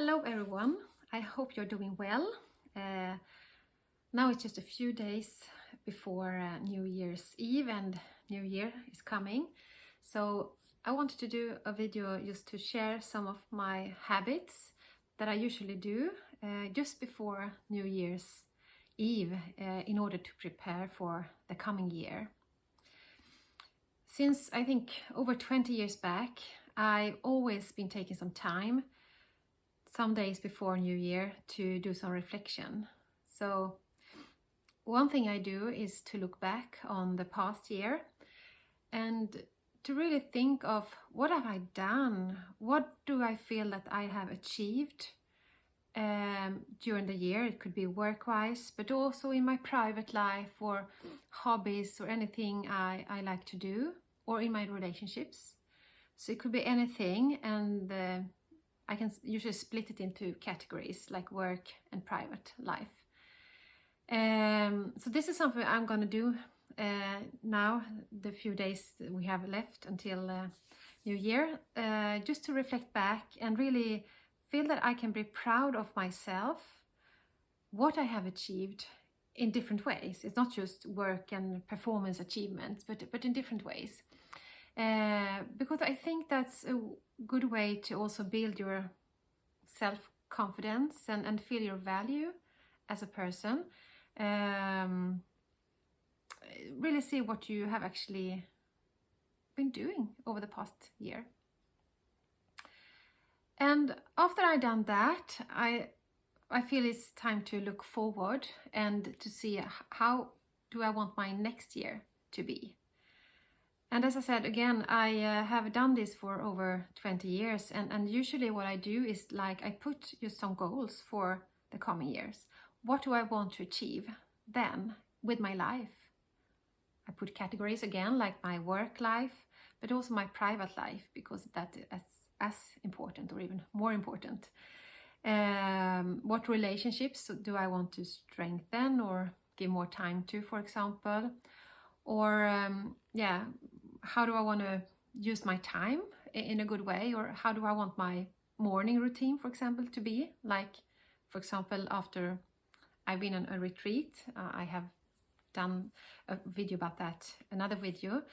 Hello everyone, I hope you're doing well. Now it's just a few days before New Year's Eve and New Year is coming. So I wanted to do a video just to share some of my habits that I usually do just before New Year's Eve in order to prepare for the coming year. Since I think over 20 years back, I've always been taking some time some days before New Year to do some reflection. So one thing I do is to look back on the past year and to really think of what have I done? What do I feel that I have achieved during the year? It could be work-wise, but also in my private life or hobbies or anything I like to do, or in my relationships. So it could be anything, and I can usually split it into categories like work and private life. So this is something I'm going to do now, the few days we have left until New Year, just to reflect back and really feel that I can be proud of myself, what I have achieved in different ways. It's not just work and performance achievements, but in different ways. Because I think that's a good way to also build your self-confidence and feel your value as a person. Really see what you have actually been doing over the past year. And after I've done that, I feel it's time to look forward and to see how do I want my next year to be. And as I said, again, I have done this for over 20 years. And usually what I do is like I put just some goals for the coming years. What do I want to achieve then with my life? I put categories again, like my work life, but also my private life, because that is as important or even more important. What relationships do I want to strengthen or give more time to, for example? Or how do I want to use my time in a good way? Or how do I want my morning routine, for example, to be? Like, for example, after I've been on a retreat, I have done a video about that, another video,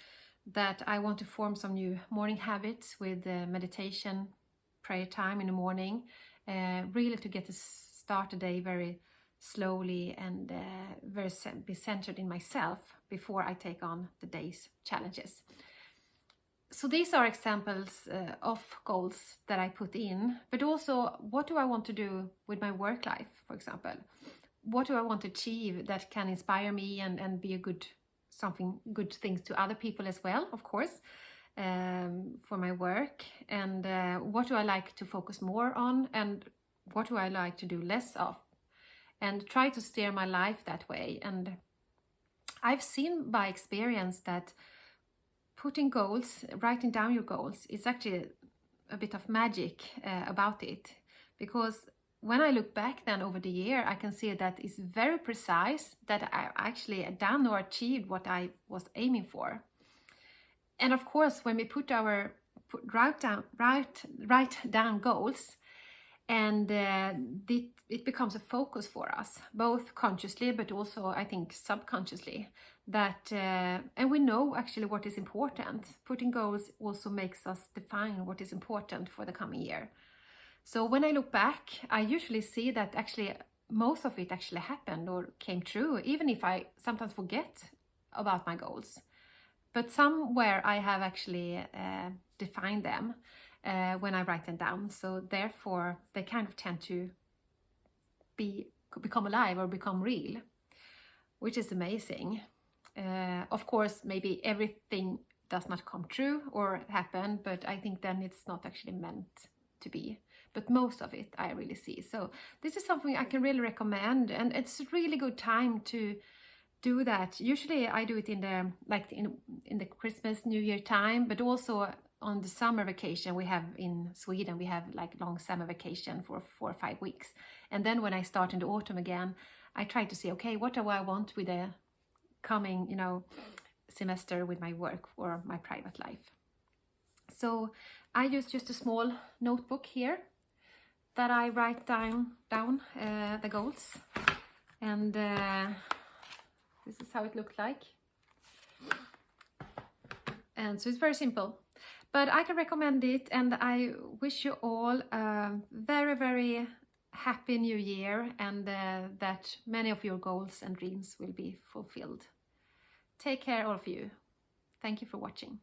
that I want to form some new morning habits with meditation, prayer time in the morning, really to get to start the day very slowly and be centered in myself before I take on the day's challenges. So these are examples of goals that I put in, but also what do I want to do with my work life, for example? What do I want to achieve that can inspire me and be good things to other people as well, of course, for my work? And what do I like to focus more on, and what do I like to do less of? And try to steer my life that way. And I've seen by experience that putting goals, writing down your goals, is actually a bit of magic about it. Because when I look back then over the year, I can see that it's very precise, that I actually done or achieved what I was aiming for. And of course, when we write down goals, and it becomes a focus for us, both consciously but also I think subconsciously, that and we know actually what is important. Putting goals also makes us define what is important for the coming year. So when I look back, I usually see that actually most of it actually happened or came true, even if I sometimes forget about my goals. But somewhere I have actually defined them when I write them down. So therefore they kind of tend to become alive or become real, which is amazing. Of course, maybe everything does not come true or happen, but I think then it's not actually meant to be. But most of it I really see. So this is something I can really recommend, and it's a really good time to do that. Usually I do it in the Christmas, New Year time, but also on the summer vacation we have in Sweden. We have like long summer vacation for 4 or 5 weeks. And then when I start in the autumn again, I try to see, okay, what do I want with the coming, semester with my work or my private life? So I use just a small notebook here that I write down the goals, and this is how it looked like. And so it's very simple, but I can recommend it, and I wish you all a very, very happy new year, and that many of your goals and dreams will be fulfilled. Take care, all of you. Thank you for watching.